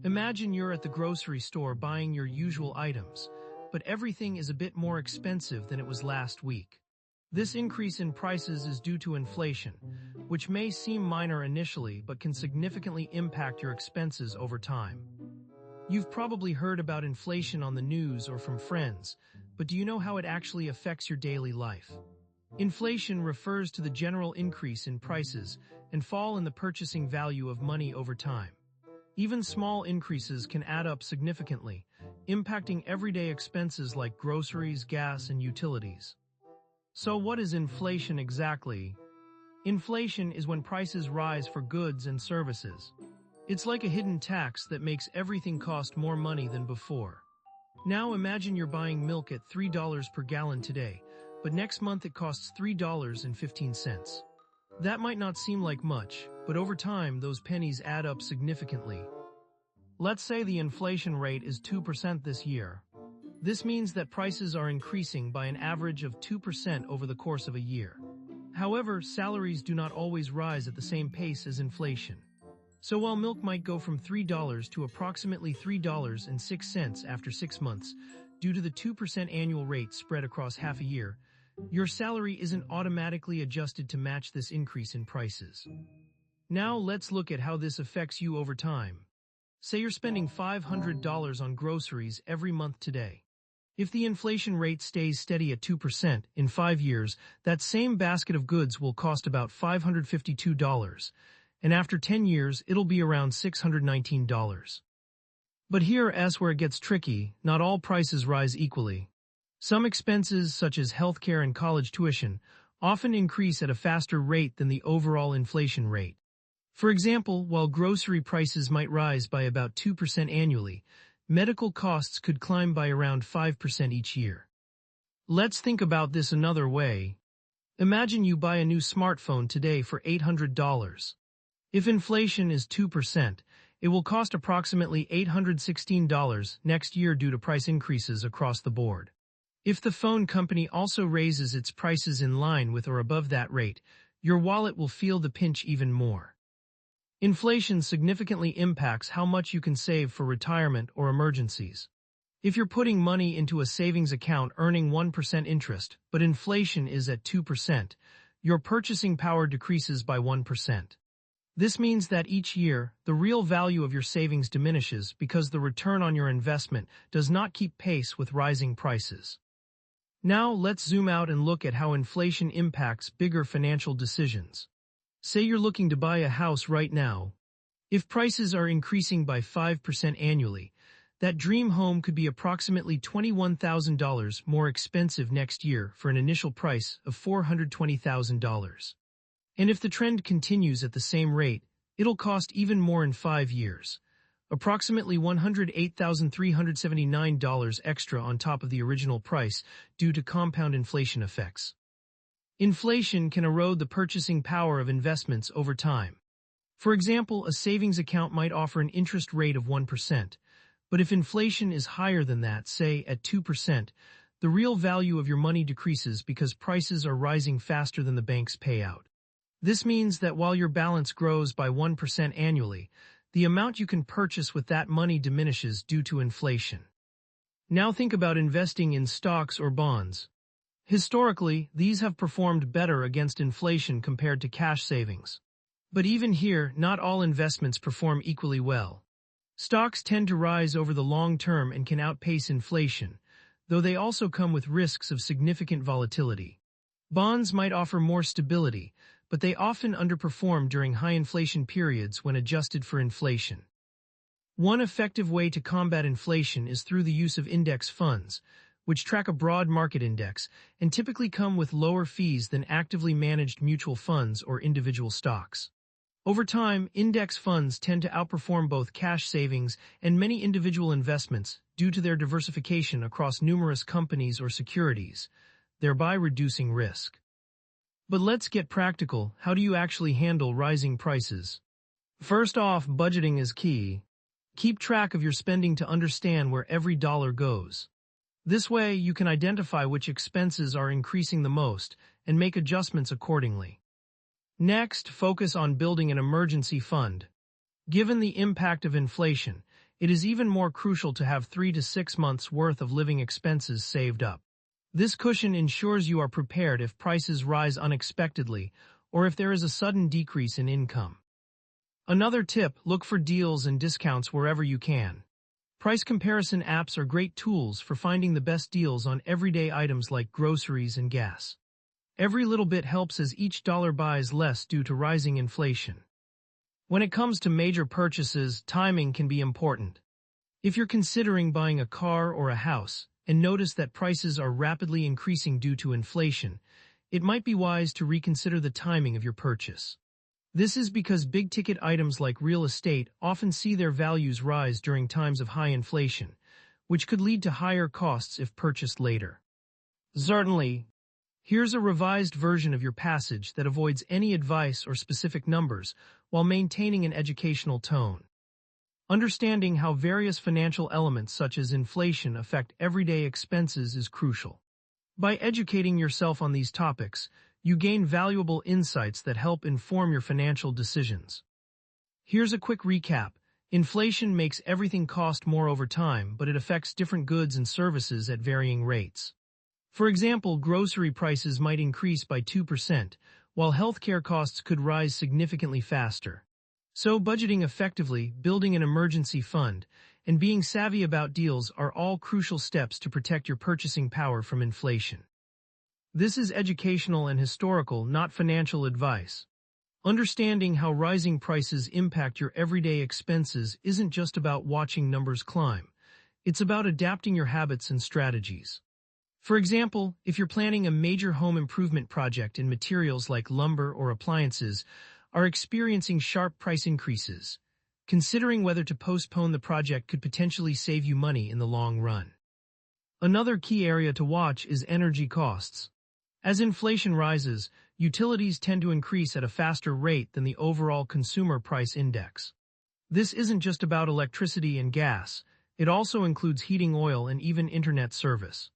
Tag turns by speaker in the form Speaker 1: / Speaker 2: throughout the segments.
Speaker 1: Imagine you're at the grocery store buying your usual items, but everything is a bit more expensive than it was last week. This increase in prices is due to inflation, which may seem minor initially but can significantly impact your expenses over time. You've probably heard about inflation on the news or from friends, but do you know how it actually affects your daily life? Inflation refers to the general increase in prices and fall in the purchasing value of money over time. Even small increases can add up significantly, impacting everyday expenses like groceries, gas, and utilities. So what is inflation exactly? Inflation is when prices rise for goods and services. It's like a hidden tax that makes everything cost more money than before. Now imagine you're buying milk at $3 per gallon today, but next month it costs $3.15. That might not seem like much, but over time those pennies add up significantly. Let's say the inflation rate is 2% this year. This means that prices are increasing by an average of 2% over the course of a year. However, salaries do not always rise at the same pace as inflation. So while milk might go from $3 to approximately $3.06 after 6 months, due to the 2% annual rate spread across half a year, your salary isn't automatically adjusted to match this increase in prices. Now let's look at how this affects you over time. Say you're spending $500 on groceries every month today. If the inflation rate stays steady at 2%, in 5 years, that same basket of goods will cost about $552, and after 10 years, it'll be around $619. But here's where it gets tricky. Not all prices rise equally. Some expenses, such as healthcare and college tuition, often increase at a faster rate than the overall inflation rate. For example, while grocery prices might rise by about 2% annually, medical costs could climb by around 5% each year. Let's think about this another way. Imagine you buy a new smartphone today for $800. If inflation is 2%, it will cost approximately $816 next year due to price increases across the board. If the phone company also raises its prices in line with or above that rate, your wallet will feel the pinch even more. Inflation significantly impacts how much you can save for retirement or emergencies. If you're putting money into a savings account earning 1% interest, but inflation is at 2%, your purchasing power decreases by 1%. This means that each year, the real value of your savings diminishes because the return on your investment does not keep pace with rising prices. Now let's zoom out and look at how inflation impacts bigger financial decisions. Say you're looking to buy a house right now. If prices are increasing by 5% annually, that dream home could be approximately $21,000 more expensive next year for an initial price of $420,000. And if the trend continues at the same rate, it'll cost even more in 5 years, approximately $108,379 extra on top of the original price due to compound inflation effects. Inflation can erode the purchasing power of investments over time. For example, a savings account might offer an interest rate of 1%, but if inflation is higher than that, say at 2%, the real value of your money decreases because prices are rising faster than the bank's payout. This means that while your balance grows by 1% annually, the amount you can purchase with that money diminishes due to inflation. Now think about investing in stocks or bonds. Historically, these have performed better against inflation compared to cash savings. But even here, not all investments perform equally well. Stocks tend to rise over the long term and can outpace inflation, though they also come with risks of significant volatility. Bonds might offer more stability, but they often underperform during high inflation periods when adjusted for inflation. One effective way to combat inflation is through the use of index funds, which track a broad market index and typically come with lower fees than actively managed mutual funds or individual stocks. Over time, index funds tend to outperform both cash savings and many individual investments due to their diversification across numerous companies or securities, thereby reducing risk. But let's get practical. How do you actually handle rising prices? First off, budgeting is key. Keep track of your spending to understand where every dollar goes. This way, you can identify which expenses are increasing the most and make adjustments accordingly. Next, focus on building an emergency fund. Given the impact of inflation, it is even more crucial to have 3 to 6 months worth of living expenses saved up. This cushion ensures you are prepared if prices rise unexpectedly or if there is a sudden decrease in income. Another tip, look for deals and discounts wherever you can. Price comparison apps are great tools for finding the best deals on everyday items like groceries and gas. Every little bit helps as each dollar buys less due to rising inflation. When it comes to major purchases, timing can be important. If you're considering buying a car or a house and notice that prices are rapidly increasing due to inflation, it might be wise to reconsider the timing of your purchase. This is because big-ticket items like real estate often see their values rise during times of high inflation, which could lead to higher costs if purchased later. Certainly, here's a revised version of your passage that avoids any advice or specific numbers while maintaining an educational tone. Understanding how various financial elements such as inflation affect everyday expenses is crucial. By educating yourself on these topics, you gain valuable insights that help inform your financial decisions. Here's a quick recap. Inflation makes everything cost more over time, but it affects different goods and services at varying rates. For example, grocery prices might increase by 2%, while healthcare costs could rise significantly faster. So budgeting effectively, building an emergency fund, and being savvy about deals are all crucial steps to protect your purchasing power from inflation. This is educational and historical, not financial advice. Understanding how rising prices impact your everyday expenses isn't just about watching numbers climb. It's about adapting your habits and strategies. For example, if you're planning a major home improvement project and materials like lumber or appliances are experiencing sharp price increases, considering whether to postpone the project could potentially save you money in the long run. Another key area to watch is energy costs. As inflation rises, utilities tend to increase at a faster rate than the overall consumer price index. This isn't just about electricity and gas, it also includes heating oil and even internet service.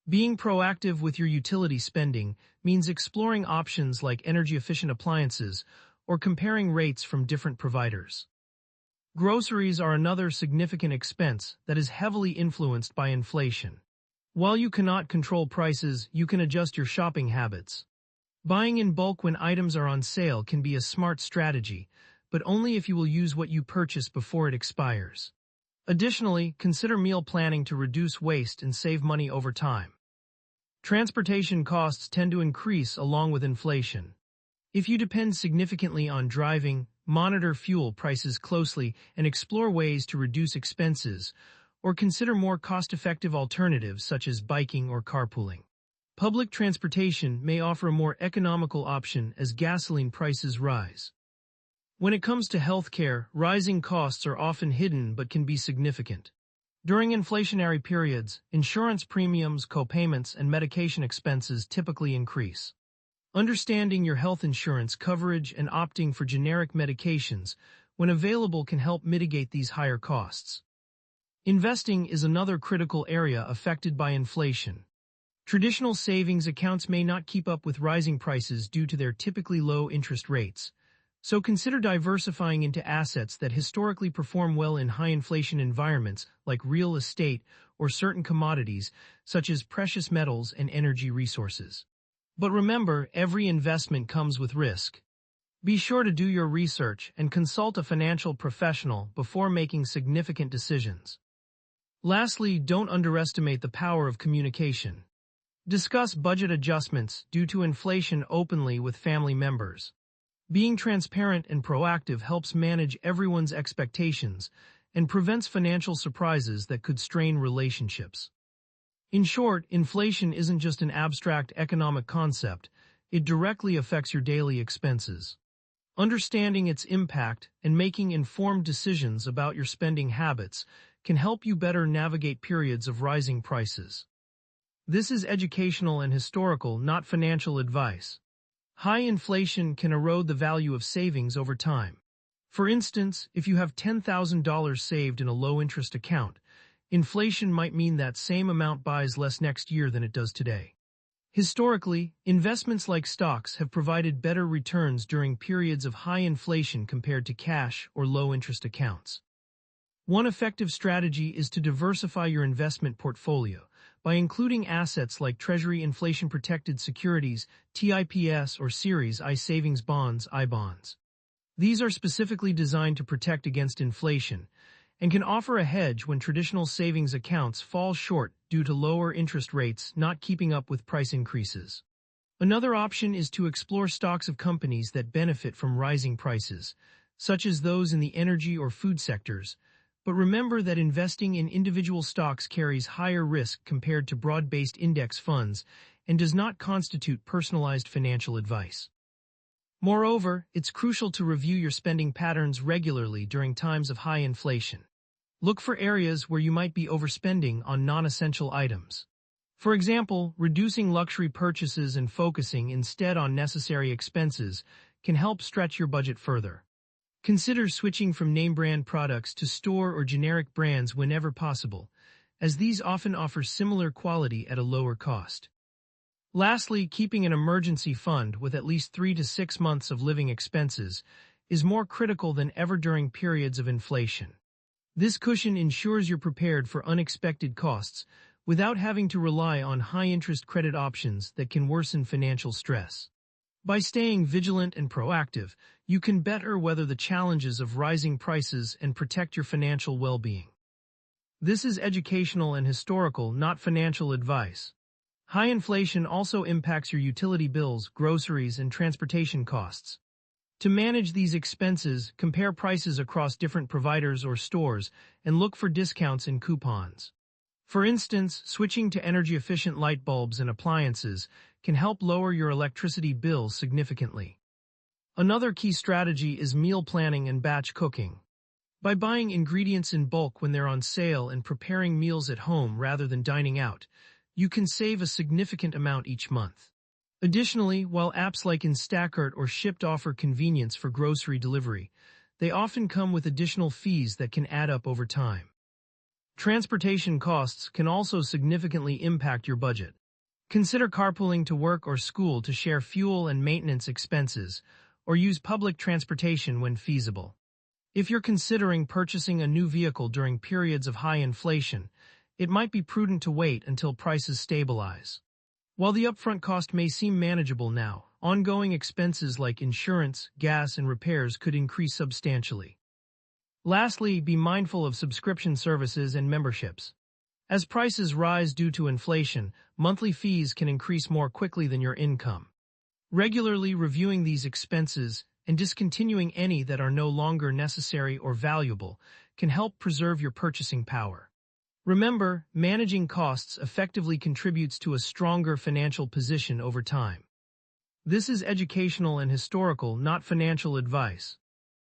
Speaker 1: Being proactive with your utility spending means exploring options like energy-efficient appliances or comparing rates from different providers. Groceries are another significant expense that is heavily influenced by inflation. While you cannot control prices, you can adjust your shopping habits. Buying in bulk when items are on sale can be a smart strategy, but only if you will use what you purchase before it expires. Additionally, consider meal planning to reduce waste and save money over time. Transportation costs tend to increase along with inflation. If you depend significantly on driving, monitor fuel prices closely and explore ways to reduce expenses, or consider more cost-effective alternatives such as biking or carpooling. Public transportation may offer a more economical option as gasoline prices rise. When it comes to healthcare, rising costs are often hidden but can be significant. During inflationary periods, insurance premiums, co-payments, and medication expenses typically increase. Understanding your health insurance coverage and opting for generic medications when available can help mitigate these higher costs. Investing is another critical area affected by inflation. Traditional savings accounts may not keep up with rising prices due to their typically low interest rates, so consider diversifying into assets that historically perform well in high inflation environments like real estate or certain commodities such as precious metals and energy resources. But remember, every investment comes with risk. Be sure to do your research and consult a financial professional before making significant decisions. Lastly, don't underestimate the power of communication. Discuss budget adjustments due to inflation openly with family members. Being transparent and proactive helps manage everyone's expectations and prevents financial surprises that could strain relationships. In short, inflation isn't just an abstract economic concept, it directly affects your daily expenses. Understanding its impact and making informed decisions about your spending habits can help you better navigate periods of rising prices. This is educational and historical, not financial advice. High inflation can erode the value of savings over time. For instance, if you have $10,000 saved in a low-interest account, inflation might mean that same amount buys less next year than it does today. Historically, investments like stocks have provided better returns during periods of high inflation compared to cash or low-interest accounts. One effective strategy is to diversify your investment portfolio by including assets like Treasury inflation-protected securities, TIPS, or Series I savings bonds, I-bonds. These are specifically designed to protect against inflation and can offer a hedge when traditional savings accounts fall short due to lower interest rates not keeping up with price increases. Another option is to explore stocks of companies that benefit from rising prices, such as those in the energy or food sectors, but remember that investing in individual stocks carries higher risk compared to broad-based index funds and does not constitute personalized financial advice. Moreover, it's crucial to review your spending patterns regularly during times of high inflation. Look for areas where you might be overspending on non-essential items. For example, reducing luxury purchases and focusing instead on necessary expenses can help stretch your budget further. Consider switching from name-brand products to store or generic brands whenever possible, as these often offer similar quality at a lower cost. Lastly, keeping an emergency fund with at least 3 to 6 months of living expenses is more critical than ever during periods of inflation. This cushion ensures you're prepared for unexpected costs without having to rely on high-interest credit options that can worsen financial stress. By staying vigilant and proactive, you can better weather the challenges of rising prices and protect your financial well-being. This is educational and historical, not financial advice. High inflation also impacts your utility bills, groceries, and transportation costs. To manage these expenses, compare prices across different providers or stores and look for discounts and coupons. For instance, switching to energy-efficient light bulbs and appliances can help lower your electricity bills significantly. Another key strategy is meal planning and batch cooking. By buying ingredients in bulk when they're on sale and preparing meals at home rather than dining out, you can save a significant amount each month. Additionally, while apps like Instacart or Shipt offer convenience for grocery delivery, they often come with additional fees that can add up over time. Transportation costs can also significantly impact your budget. Consider carpooling to work or school to share fuel and maintenance expenses, or use public transportation when feasible. If you're considering purchasing a new vehicle during periods of high inflation, it might be prudent to wait until prices stabilize. While the upfront cost may seem manageable now, ongoing expenses like insurance, gas, and repairs could increase substantially. Lastly, be mindful of subscription services and memberships. As prices rise due to inflation, monthly fees can increase more quickly than your income. Regularly reviewing these expenses and discontinuing any that are no longer necessary or valuable can help preserve your purchasing power. Remember, managing costs effectively contributes to a stronger financial position over time. This is educational and historical, not financial advice.